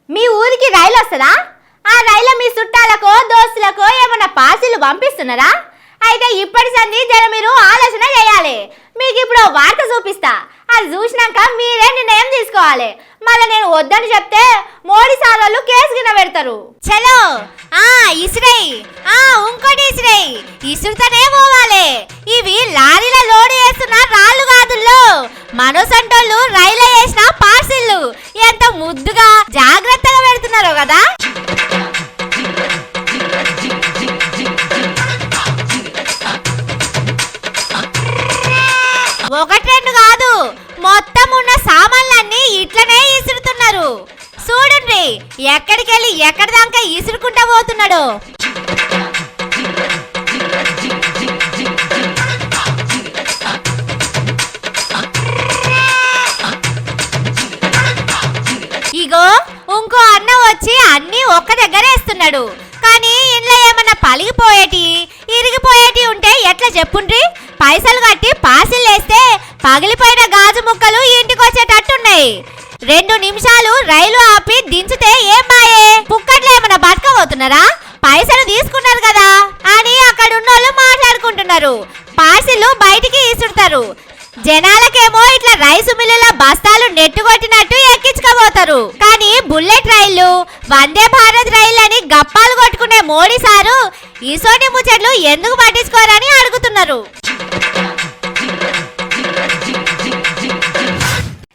మీ ఊరికి రైలు వస్తుందా? ఆ రైలు మీ చుట్టాలకో దోస్తులకో ఏమన్నా పార్సిల్ పంపిస్తున్నారా? అయితే ఇప్పటి సంది జర మీరు ఆలోచన చేయాలి. మీకు ఇప్పుడు వార్త చూపిస్తా, అది చూసినాక మీరే నిర్ణయం తీసుకోవాలి. మళ్ళీ నేను వద్దని చెప్తే మోడీ సార్ వాళ్ళు కేసు కింద పెడతారు. చలో ఇసురై, ఇంకోటి ఇసురై, ఇసురుతనే పోవాలి. ఇవి లారీల లోడ్ చేస్తున్న రాళ్ళు కాదుల్లో, మనసంటోళ్ళు రైలు వేసిన పార్సిల్లు. ఎంత ముద్దుగా జాగ్రత్తగా పెడుతున్నారో కదా. ఒకటి రెండు కాదు, మొత్తం ఉన్న సామాన్లన్నీ ఇట్లనే ఇసురుతున్నారు. చూడండి ఎక్కడికెళ్ళి ఎక్కడి దాకా ఇసురుకుంటా పోతున్నాడు. ఇగో ఇంకో అన్న వచ్చి అన్ని ఒక్క దగ్గర వేస్తున్నాడు. కానీ ఇంట్లో ఏమన్నా పలిగిపోయేటి ఇరిగిపోయేటి ఉంటే ఎట్లా చెప్పుండ్రి? పైసలు కట్టి పార్సిల్ వేస్తే పగిలిపోయిన గాజు ముక్కలు ఇంటికి వచ్చేటట్టున్నాయి. 2 నిమిషాలు రైలు ఆపి దించితే ఏం బాయే, పుక్కట్లో ఏమన్నా బతకబోతున్నారా? పైసలు తీసుకున్నారు కదా అని అక్కడ ఉన్నోళ్ళు మాట్లాడుకుంటున్నారు. పార్సిల్ బయటికి ఇసురుతారు. జనాలకేమో ఇట్లా రైసు మిల్లుల బస్తాలు నెట్టుకొట్టినట్టు ఎక్కించుకోబోతారు. కానీ బుల్లెట్ రైళ్లు, వందే భారత్ రైలు అని గప్పాలు కొట్టుకునే మోడీ సారు ఇసోటి ముచ్చట్లు ఎందుకు పట్టించుకోరని అడుగుతున్నారు.